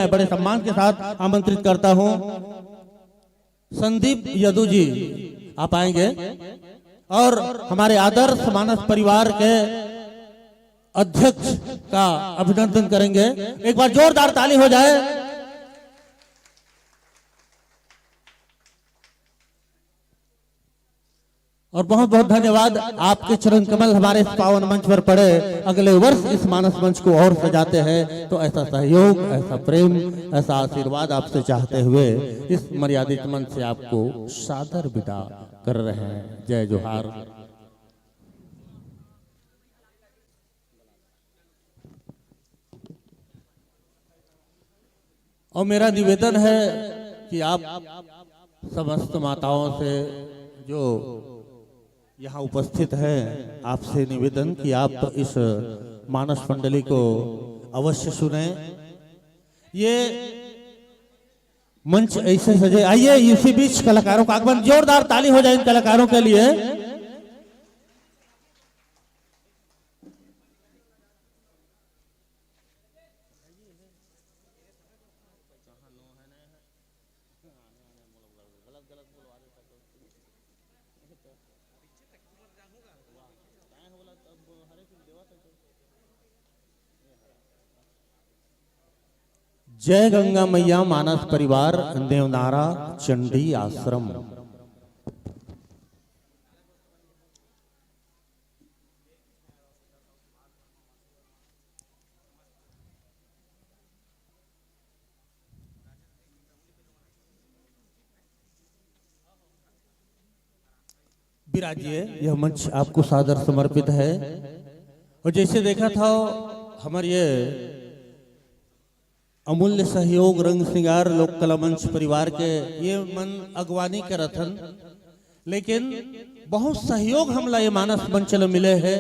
मैं बड़े सम्मान के साथ आमंत्रित करता हूं संदीप यदु जी, आप आएंगे और हमारे आदर्श मानस परिवार के अध्यक्ष का अभिनंदन करेंगे। एक बार जोरदार ताली हो जाए। और बहुत बहुत धन्यवाद, आपके चरण कमल हमारे इस पावन मंच पर पड़े। अगले वर्ष इस मानस मंच को और सजाते हैं, तो ऐसा सहयोग, ऐसा प्रेम, ऐसा आशीर्वाद आपसे चाहते हुए इस मर्यादित मंच से आपको सादर विदा कर रहे हैं। जय जोहार। और मेरा निवेदन है कि आप समस्त माताओं से जो यहाँ उपस्थित है, आपसे निवेदन कि आप इस मानस मंडली को अवश्य सुने। ये मंच ऐसे सजे, आइए इसी बीच कलाकारों का आगमन, जोरदार ताली हो जाए इन कलाकारों के लिए। जय गंगा मैया मानस परिवार देवनारा चंडी आश्रम। विराजिए, यह मंच आपको सादर समर्पित है। और जैसे देखा था हमारे ये अमूल्य सहयोग रंग श्रृंगार लोक कला मंच परिवार के ये मन अगवानी के रथन, लेकिन बहुत सहयोग हमला ये मानस मंच मिले है।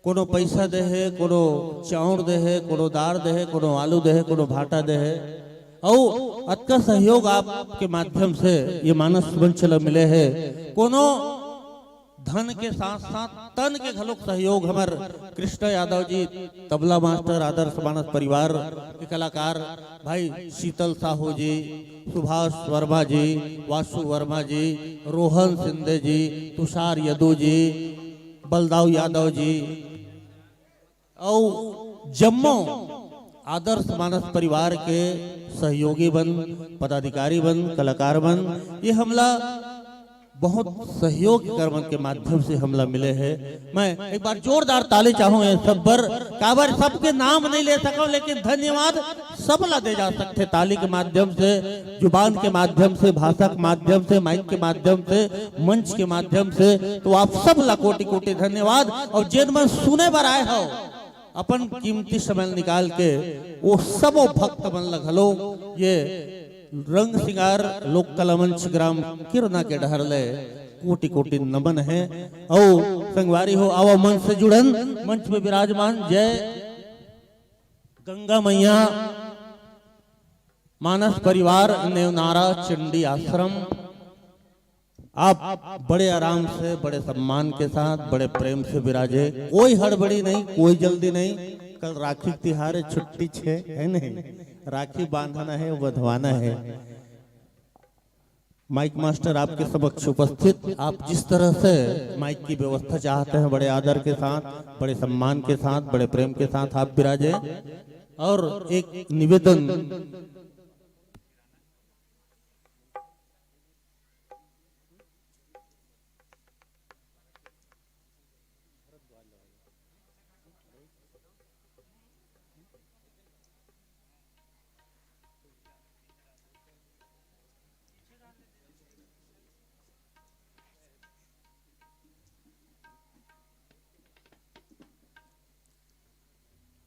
कोनो पैसा दे है, कोनो चाउर दे है, कोनो दार दे है, कोनो आलू दे है, कोनो भाटा दे है। और अतका सहयोग आपके माध्यम से ये मानस मंच मिले है। कोनो धन के साथ साथ तन के घलोक सहयोग हमार कृष्ण यादव जी, तबला मास्टर, आदर्श मानस परिवार के कलाकार भाई शीतल साहू जी, सुभाष वर्मा जी, वासु वर्मा जी, रोहन सिंधे जी, तुषार यदु जी, बलदाव यादव जी और जम्मो आदर्श मानस परिवार के सहयोगी बन, पदाधिकारी बन, कलाकार बन, ये हमला बहुत सहयोग कर्म के माध्यम से हमला मिले हैं। मैं एक बार जोरदार ताली चाहूँ सब पर, काबर सबके नाम नहीं ले सका, लेकिन धन्यवाद सबला दे जा सकते ताली के माध्यम से, जुबान के माध्यम से, भाषा के माध्यम से, माइक के माध्यम से, मंच के माध्यम से। तो आप सब ला कोटि कोटि धन्यवाद। और जिन मन सुने बर आए हो अपन कीमती समय निकाल के, वो सब भक्त मन लगलो ये रंग श्रृंगार लोक कला मंच ग्राम किरना के डहरले कोटि कोटि नमन है। और संगवारी हो आवा मंच से जुड़न, मंच में विराजमान जय गंगा मैया मानस परिवार नेवनारा चंडी आश्रम। आप बड़े आराम से, बड़े सम्मान के साथ, बड़े प्रेम से विराजे। कोई हड़बड़ी नहीं, कोई जल्दी नहीं। कल राखी तिहार छुट्टी है नहीं, राखी बांधना है, बंधवाना है। माइक मास्टर आपके समक्ष उपस्थित, आप जिस तरह से माइक की व्यवस्था चाहते हैं, बड़े आदर के साथ, बड़े सम्मान के साथ, बड़े प्रेम के साथ आप विराजे। और एक निवेदन,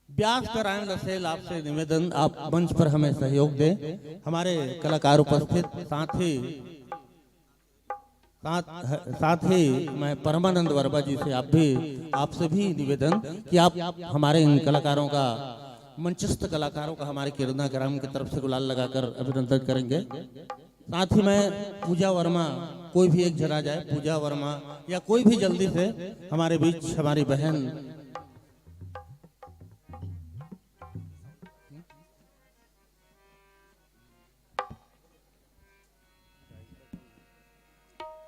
व्यास नारायण रसेल, आपसे निवेदन, आप मंच पर हमें सहयोग दें। हमारे कलाकार उपस्थित, साथ ही मैं परमानंद वर्मा जी से आपसे भी निवेदन कि आप हमारे इन कलाकारों का, मंचस्थ कलाकारों का हमारे किरना ग्राम की तरफ से गुलाल लगाकर अभिनंदन करेंगे। साथ ही मैं पूजा वर्मा, कोई भी एक जना जाए, पूजा वर्मा या कोई भी जल्दी से हमारे बीच, हमारी बहन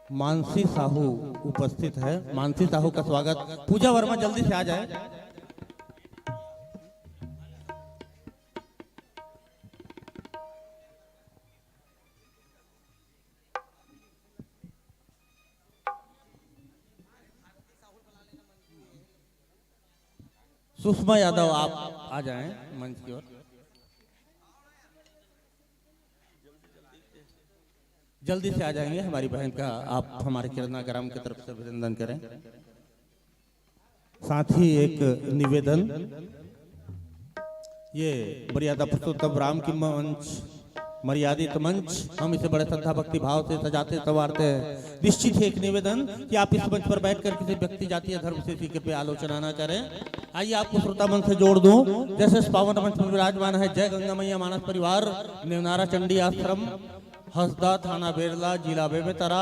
मानसी साहू उपस्थित है। मानसी साहू का स्वागत। पूजा वर्मा जल्दी से आ जाए। सुषमा यादव आप आ जाएं मंच की ओर। जल्दी से आ जाएंगे। हमारी बहन का आप हमारे किरणाग्राम की तरफ से अभिनंदन करें। साथ ही एक निवेदन, ये मर्यादा पुरुषोत्तम राम की मंच, मर्यादित मंच, हम इसे बड़े श्रद्धा भक्ति भाव से सजाते संवारते हैं। निश्चित ही एक निवेदन कि आप इस मंच पर बैठकर किसी व्यक्ति जाति या धर्म से कृपया आलोचना न करें। आइए आपको श्रोता मंच से जोड़ दूं। जैसे इस पावन मंच पर विराजमान है जय गंगा मैया मानस परिवार, नेवनारा चंडी आश्रम, हंसदा, थाना बेरला, जिला बेमेतरा,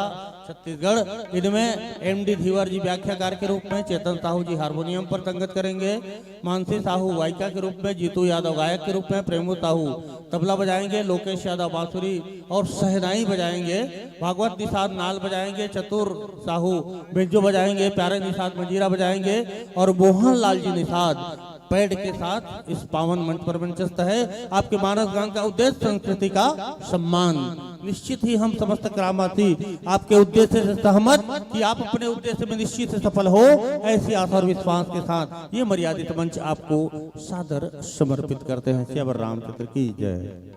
छत्तीसगढ़। इनमें एमडी धीवर जी व्याख्याकार के रूप में, चेतन साहू जी हारमोनियम पर संगत करेंगे, मानसी साहू वाइका के रूप में, जीतू यादव गायक के रूप में, प्रेमू साहू तबला बजाएंगे, लोकेश यादव बांसुरी और सहनाई बजाएंगे, भागवत निषाद नाल बजाएंगे, चतुर साहू बेंजो बजाएंगे, प्यारे निषाद मंजीरा बजाएंगे और मोहन लाल जी निषाद पैड के साथ इस पावन मंच पर मंचस्थ है। आपके मानस गान का उद्देश्य संस्कृति का सम्मान। निश्चित ही हम समस्त ग्रामवासी आपके उद्देश्य से सहमत कि आप अपने उद्देश्य में निश्चित से सफल हो, ऐसी आशा और विश्वास के साथ ये मर्यादित मंच आपको सादर समर्पित करते हैं। श्यावर रामचंद्र की जय।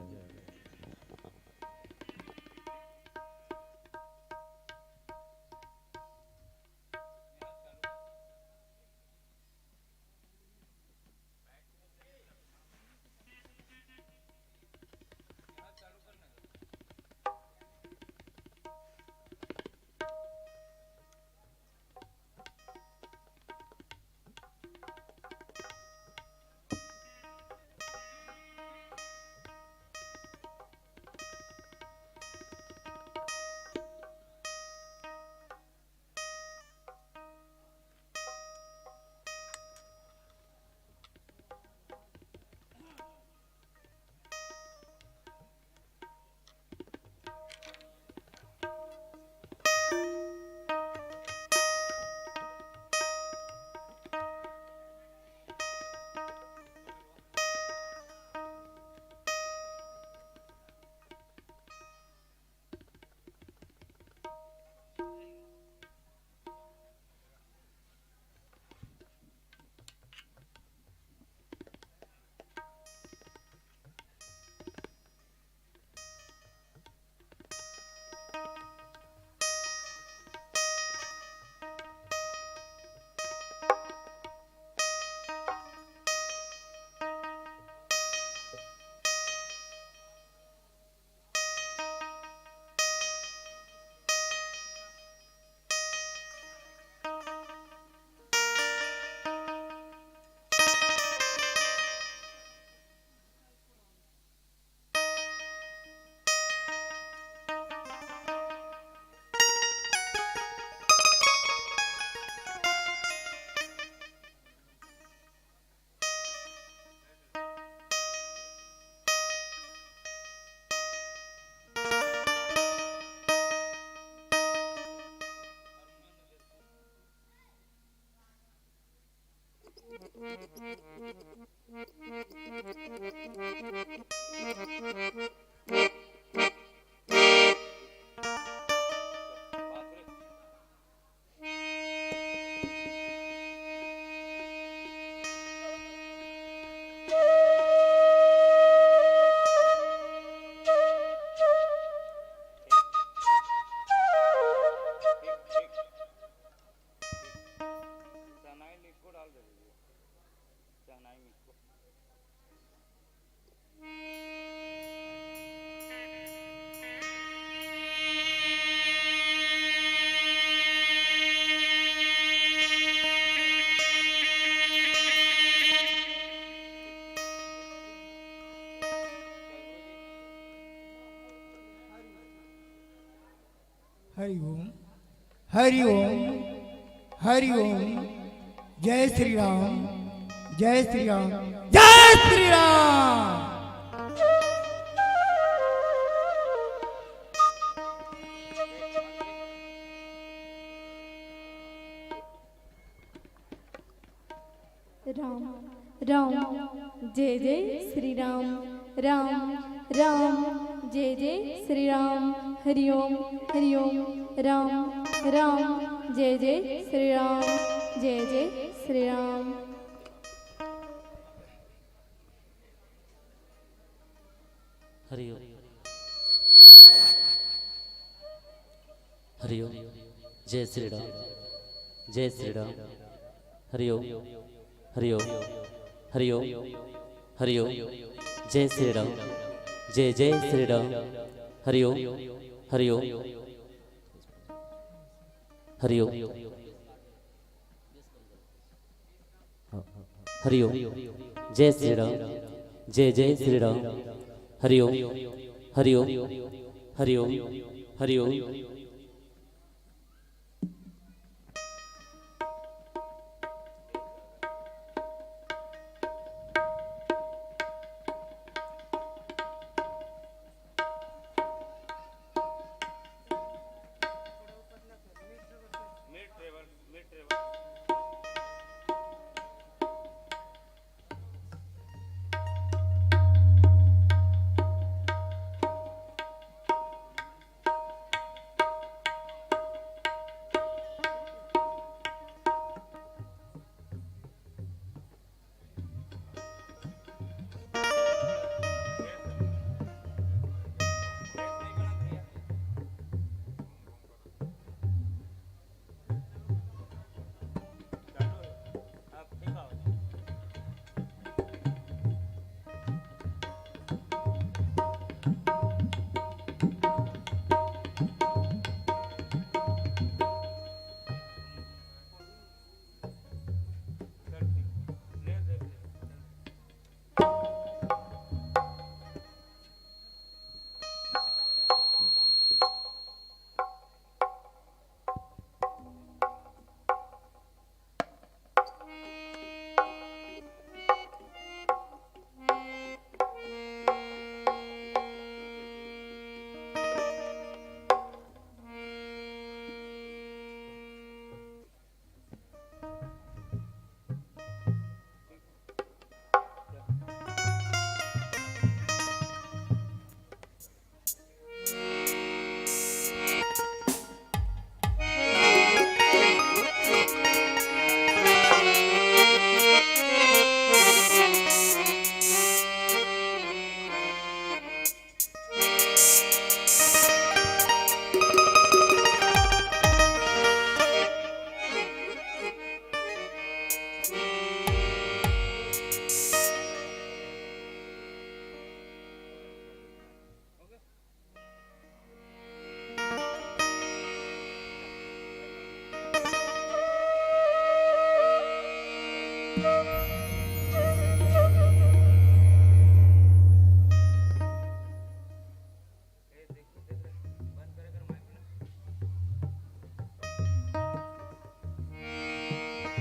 हरि ओम हरि ओम हरि ओम। जय श्री राम जय श्री राम जय श्री राम। राम जय जय श्री राम राम राम जय जय श्री राम हरि ओम राम राम जय जय श्री राम जय जय श्री राम। हरि ओम हरि ओम जय श्री राम जय श्री राम हरि ओम हरि ओम हरि ओम हरि ओम जय श्री राम जय जय श्री राम हरि ओम हरि ओम हरि ओम हरि ओम जय श्री राम जय जय श्री राम हरि ओम हरि ओम हरि ओम हरि ओम।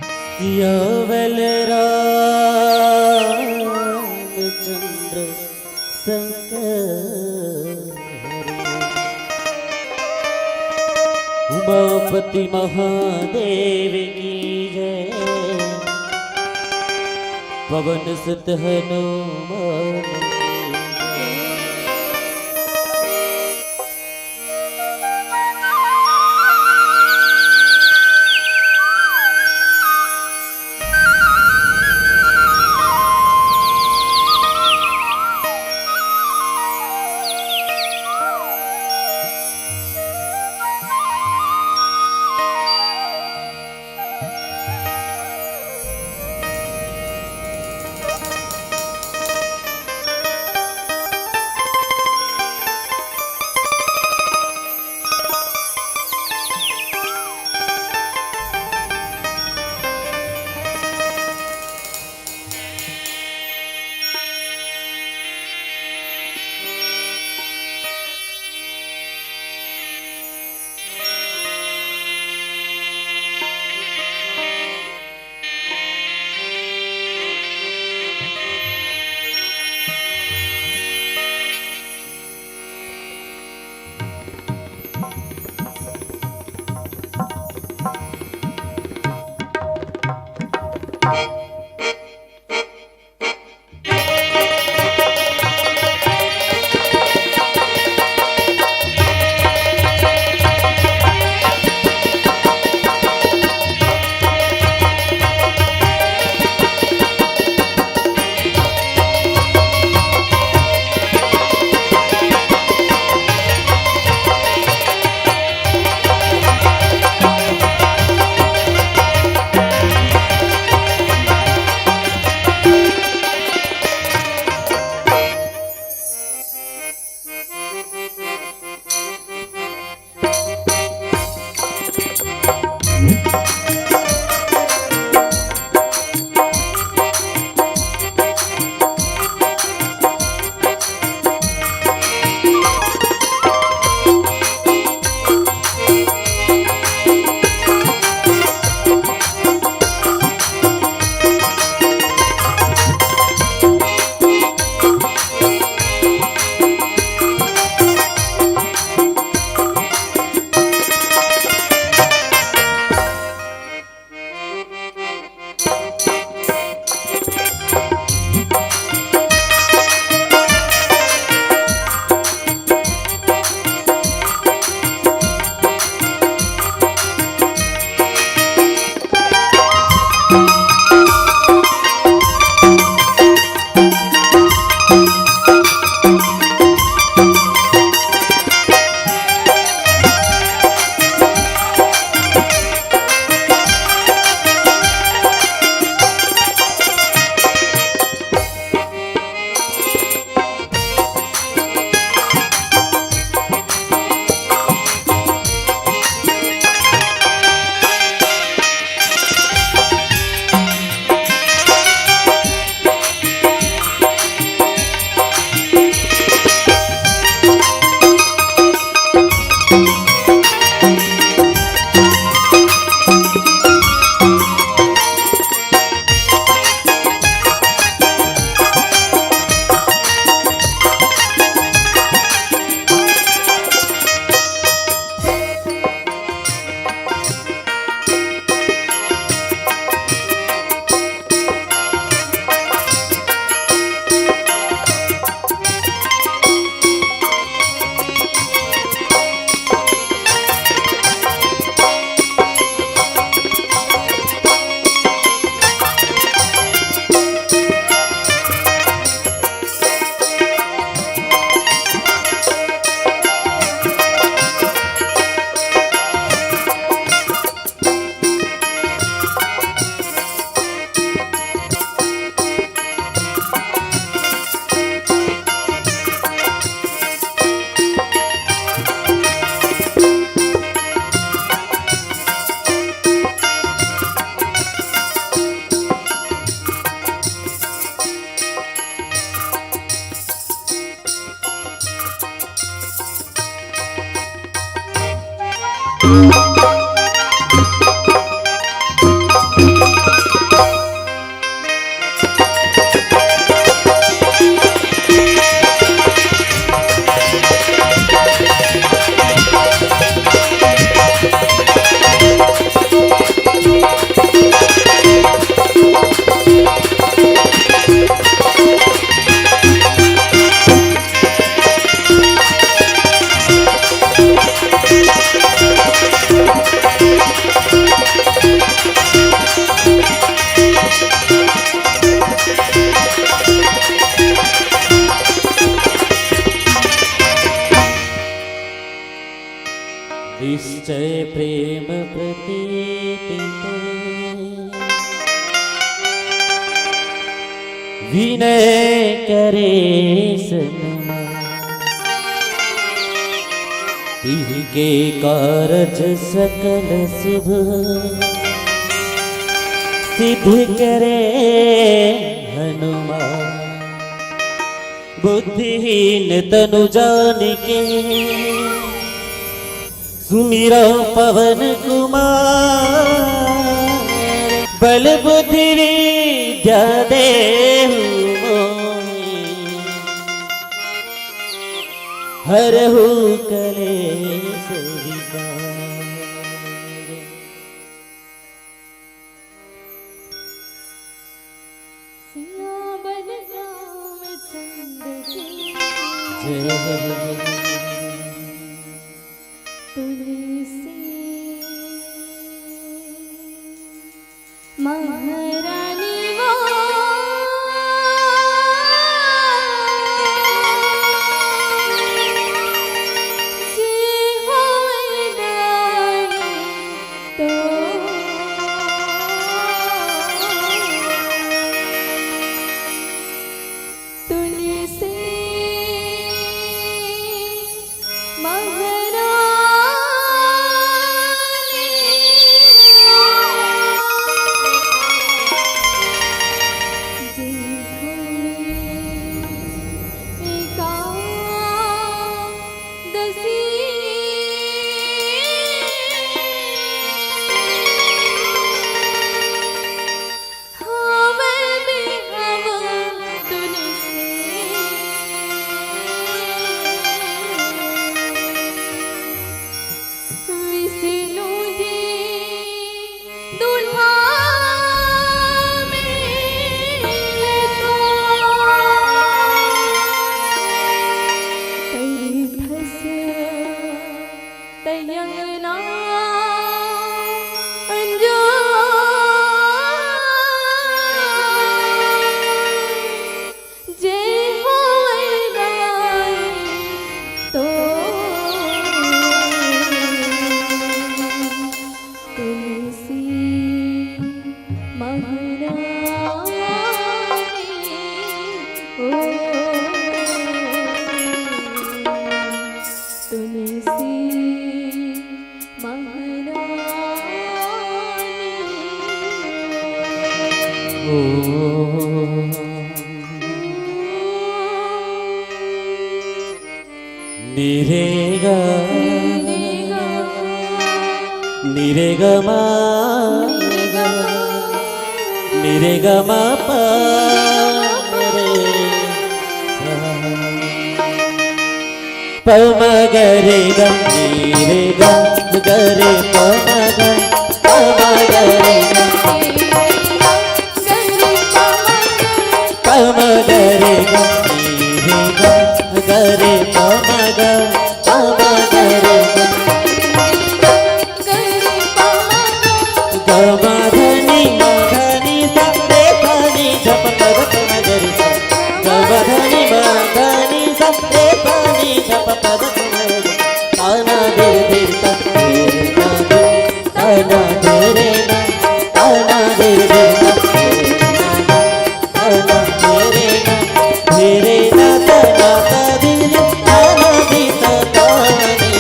सियावल रामचंद्र शंकर उमापति महादेव की जय पवन सुत हनुमान की निश्चय प्रेम प्रतीति विनय करे सनमा तिनके कारज सकल शुभ सिद्ध करे हनुमान बुद्धिहीन तनु जान के सुमिरो पवन कुमार बल बुद्धि विद्या देहु मोहि हरहु कलेश विकार। सियावन रामचंद्र की जय तुलसी महारानी वो जी हो दानी तो तुलसी निरेगा निरेगमा निरेगमा परे पमगरे गम निरेगा गरे पमगरे पमगरे पमगरे गम निरेगा गरे पमगरे पमगरे गमधनी मधनी सा रे धनी जप पद नगरी सा गमधनी मधनी सा रे धनी जप पद नगरी ताना देर देर तक ताना देरे ना ताना देर देर तक ताना देरे ना तेरे ना ताना दिल ताना दी तानी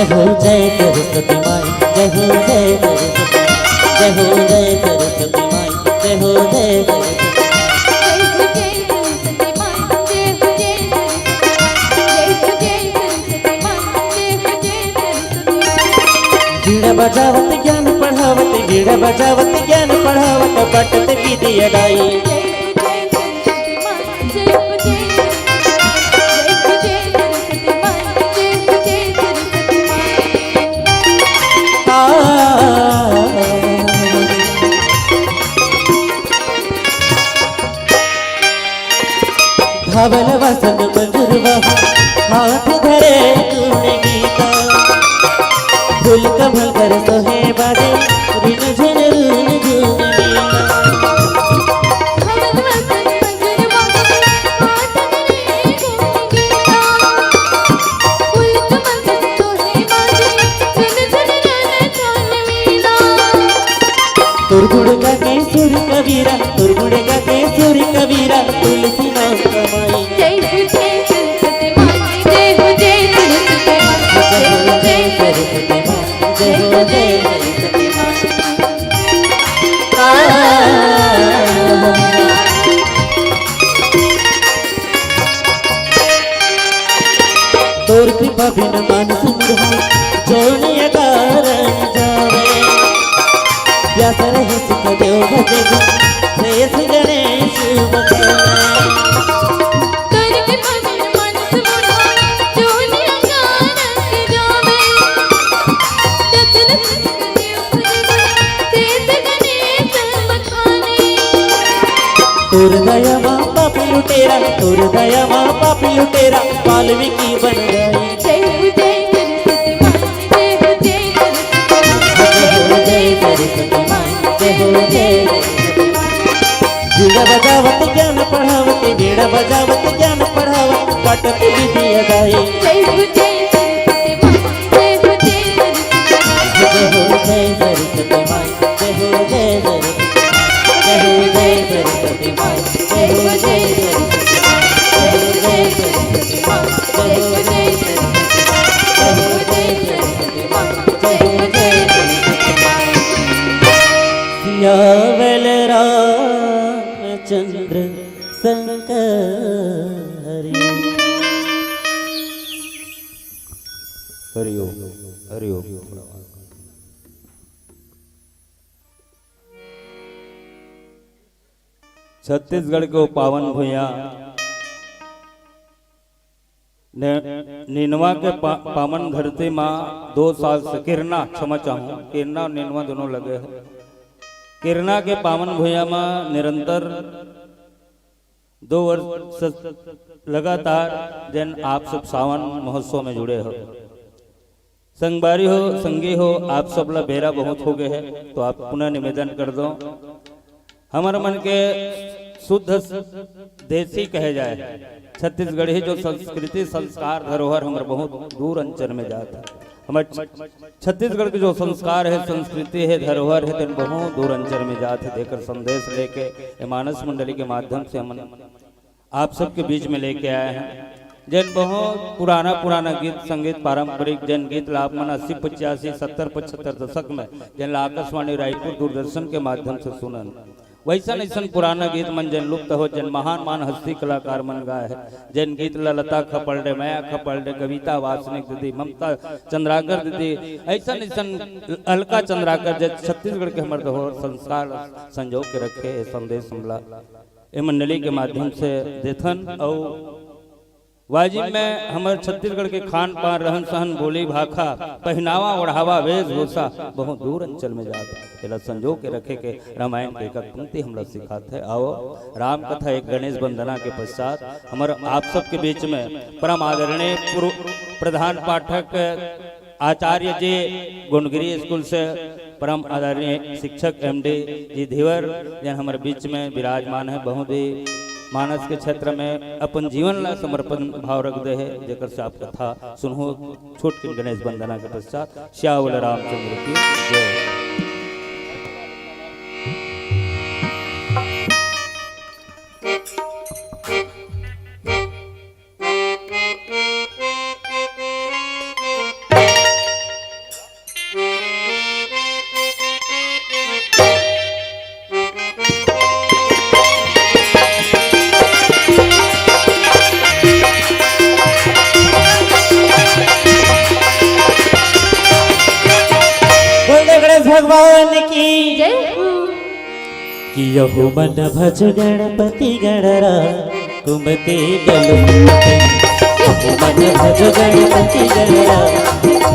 जय हो जय सरस्वती माई, जय हो जय सरस्वती, जय हो जय सरस्वती माई, जय हो जय सरस्वती। बीड़ा बजावत ज्ञान पढ़ावत, बीड़ा बजावत ज्ञान पढ़ावत, बटत विद्या दाई। धावल वसन मंजुरवा हाथ धरे तूने गीता, फूल कमल कर सोहे बाजे रिन झुन रुन झुन मीना। तुरगुड़गा के सुर कबीरा, तुरगुड़गा के सुर कबीरा, तुलसी नाम कमाई। जय हो जय सरस्वती माई, जय हो जय सरस्वती माई, जय हो जय सरस्वती माई, जय हो जय सरस्वती तोर कृपा बिन मानस मुढ़ा जोनिया कारण जावे, व्यास रहे सुख देव भजेगा शेष गणेश बचावे। तोर कृपा बिन मानस मुढ़ा जोनिया कारण जावे, व्यास रहे सुख देव भजेगा शेष गणेश बचावे। तोर दया माँ पापी लुटेरा, तोर दया माँ पापी लुटेरा, वाल्मीकि बन गई। जय हो जय सरस्वती माई, जय हो जय सरस्वती माई, जय हो जय सरस्वती माई। बीड़ा बजावत ज्ञान पढ़ावत, बीड़ा बजावत ज्ञान पढ़ावत, बटत विद्या दाई। जय हो जय सरस्वती माई, जय हो जय सरस्वती माई, जय हो जय सरस्वती माई, जय हो जय सरस्वती माई, जय हो जय सरस्वती माई, जय हो जय सरस्वती माई, जय हो जय सरस्वती माई, जय हो जय सरस्वती माई। सियावल रामचंद्र शंकर हरि ओम हरि ओम। छत्तीसगढ़ को पावन भूया निनवा के पावन धरती माँ 2 साल से किरना क्षमा चाहूँ किरना और निनवा दोनों लगे हैं। किरना के पावन भूया माँ निरंतर 2 वर्ष लगातार जन आप सब सावन महोत्सव में जुड़े हो, संगबारी हो संगी हो, आप सब ला बेरा बहुत हो गए हैं, तो आप पुनः निवेदन कर दो हमारे मन के शुद्ध देसी कहे जाए छत्तीसगढ़ी जो संस्कृति संस्कार धरोहर हमारे बहुत दूर अंचल में जाता है। हमारे छत्तीसगढ़ के जो संस्कार है संस्कृति है धरोहर है तो बहुत दूर अंचल में जाते देकर संदेश लेके मानस मंडली के माध्यम से हम आप सबके बीच में लेके आए हैं। जन बहुत पुराना गीत संगीत पारंपरिक जन गीत लाभ मन 80 85 70 75 दशक में जन आकाशवाणी रायपुर दूरदर्शन के माध्यम से सुनन वैसा ऐसा पुराना गीत मन जन लुप्त हो जन महान हस्ती कलाकार मन गाए है। जन गीत लता खपड़े माया खपड़े कविता वासनिक दीदी ममता चंद्राकर दीदी ऐसा अलका चंद्राकर जब छत्तीसगढ़ के हमारे धरोहर संस्कार संजो के रखे संदेश हमला ए मंडली के माध्यम से देथन और वाजिब में हमारे छत्तीसगढ़ के खान पान रहन सहन बोली भाखा पहनावा ओढ़ावा वेशभूषा बहुत दूर अंचल में जाता है संजो के रखे के रामायण के एक पंक्ति हम लोग सिखाते हैं। आओ राम कथा एक गणेश वंदना के पश्चात हमारे आप सबके बीच में परम आदरणीय प्रधान पाठक आचार्य जी गुणगिरी स्कूल से परम आदरणीय शिक्षक एमडी जी धीवर जन हमारे बीच में विराजमान है। बहुत ही मानस के क्षेत्र में अपन जीवन ला समर्पण भाव रख दे है जेकर से आप कथा सुनहो छोट के गणेश वंदना के पश्चात श्यावल रामचंद्र की जय। हनुमान की जय हो कि यहु मन भज गणपति गणरा कुमति गलुपति यहु मन भज गणपति गणरा यहु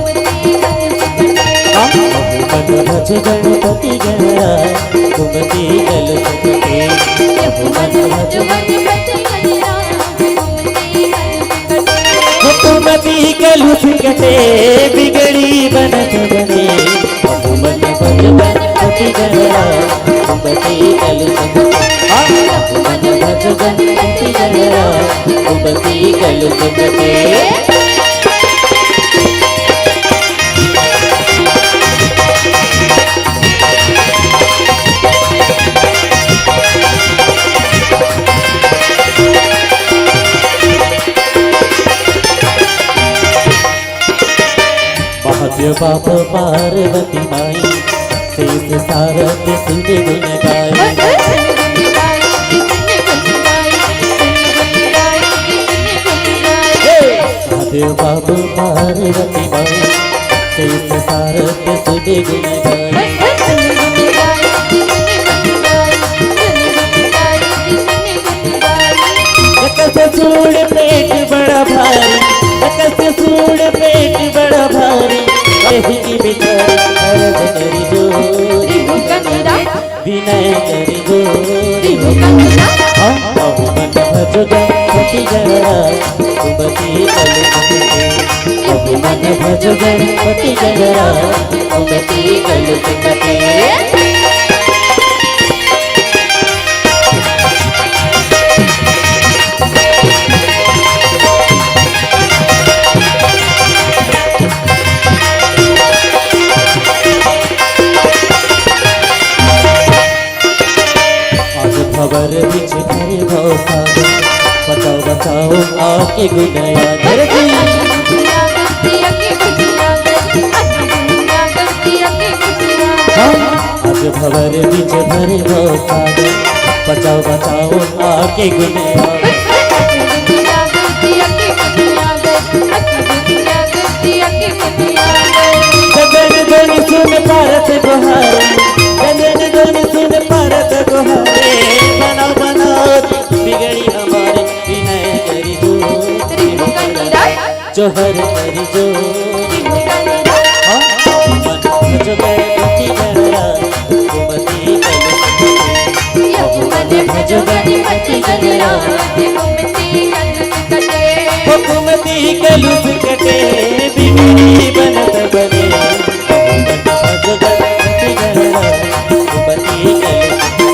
मन भज गणपति गणरा कुमति गलुपति यहु मन भज कुमति गलुपति बिगड़ी बनत बने यहु मन भज गणपति गणरा कुमति गलुपति यहु मन भज गणपति गणरा कुमति गलुपति महादेव बाप पार्वती माई शेष सारद सुन गुण गाय महादेव बाप पार्वती माई शेष सारद सुन गुण गाय सूड़ पेट बड़ा भारी सूड़ पेट बड़ा भारी यही बिचारी करी जोरी विनय करी जोरी यहु मन भज गणपति गणरा कुमति गलुपति यहु मन भज गणपति गणरा कुमति गलुपति खबर बिच भरे भवसागर बचाओ बचाओ आके गुनया घर की आज खबर बिच भरे भवसागर बचाओ बचाओ आके गुनया गगन ध्वनि सुन भारत गोहारे गगन ध्वनि सुन भारत गोहारे बना बना बिगड़ी हमारे विनय करी जोरी जोहर करी जोरी मन भज गणपति गणरा कुमति गलुपति यहु मन भज गणपति गणरा कुमति गलुपति बिगड़ी बनत बने यहु मन भज गणपति गणरा कुमति गलुपति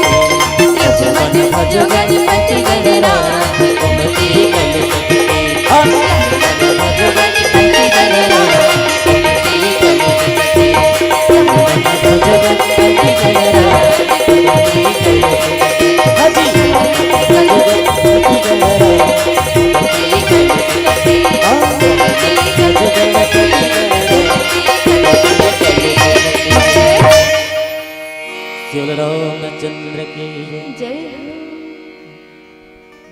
यहु मन भज गणपति गणरा कुमति गलुपति यहु मन भज गणपति गणरा कुमति गलुपति यहु मन भज गणपति गणरा कुमति गलुपति हाजी गणपति गणरा रामचंद्र की जय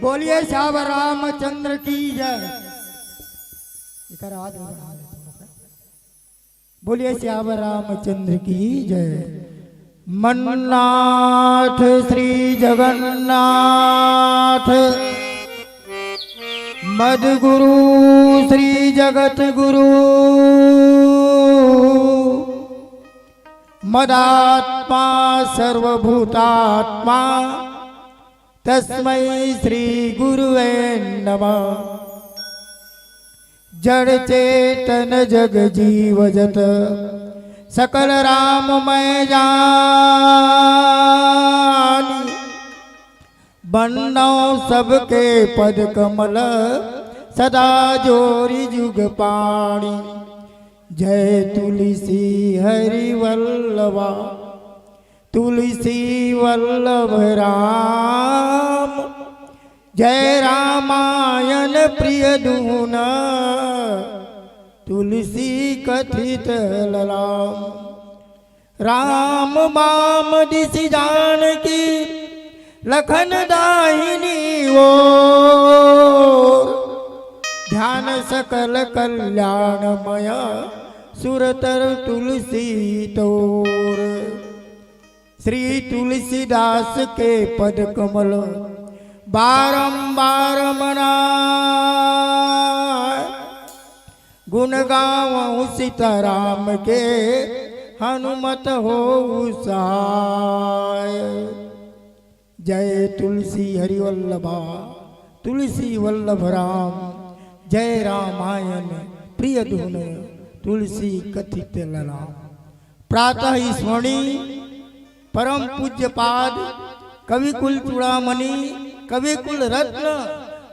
बोलिए श्याम रामचंद्र की जय। इधर हाथ बढ़ा ले थोड़ा सा। बोलिए श्याम रामचंद्र की जय। मन्नाथ श्री जगन्नाथ मदगुरु श्री जगत गुरु मदात्मा सर्वभूतात्मा तस्मै श्री गुरुवे नमः। जड़ चेतन जग जीव जत सकल राममय जानी बन्नौ सबके पद कमल सदा जोरी जुग पाणी। जय तुलसी हरि वल्लभा तुलसी वल्लभ राम। जय रामायण प्रिय दून तुलसी कथित ललाम। राम माम दिशि जानकी लखन दाहिनी ओर ध्यान सकल कल्याणमय सुरतर तुलसी तोर। श्री तुलसीदास के पद कमल बारंबार मनाए। गुण गावऊं सीताराम के हनुमत हो सहाय। जय तुलसी हरिवल्लभा तुलसी वल्लभ राम। जय रामायण प्रिय धुन तुलसी कथित ललाम। प्रातः स्मरणी परम पूज्य पाद कवि कुल चूड़ामणि कवि कुल रत्न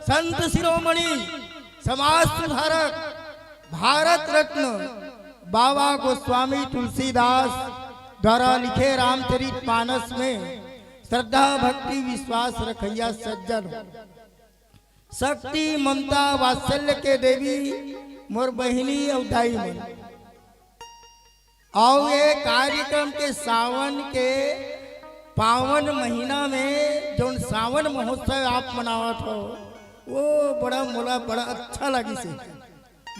संत शिरोमणि समाज सुधारक भारत रत्न बाबा गोस्वामी तुलसीदास द्वारा लिखे रामचरितमानस में श्रद्धा भक्ति विश्वास रखैया सज्जन शक्ति ममता वात्सल्य के देवी मोर बहिनी अवधाई मन। और ये कार्यक्रम के सावन के पावन महीना में जो सावन महोत्सव आप मनावत हो वो बड़ा मोला बड़ा अच्छा लगी से।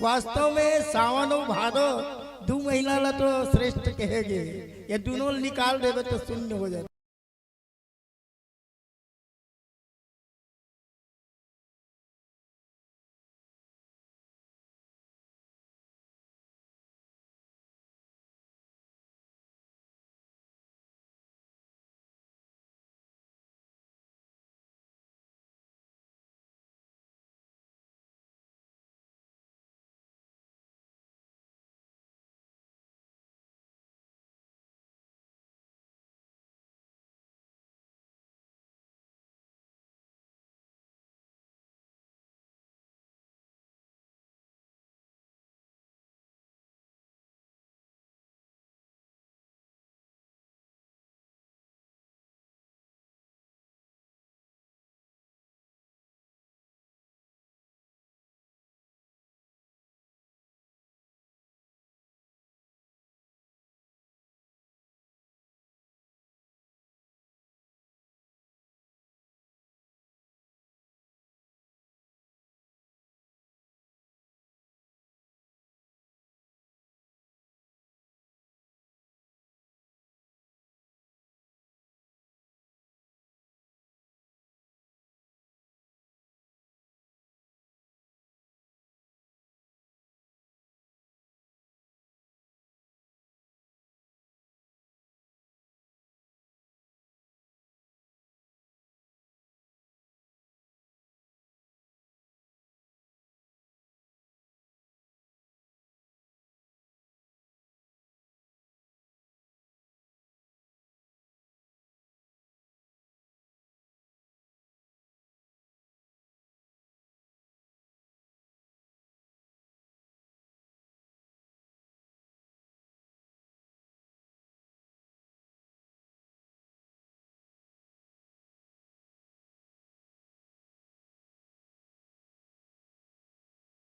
वास्तव में सावन और भादो 2 महीना ला तो श्रेष्ठ कहेगे, ये दोनों निकाल देवे तो शून्य हो जाए।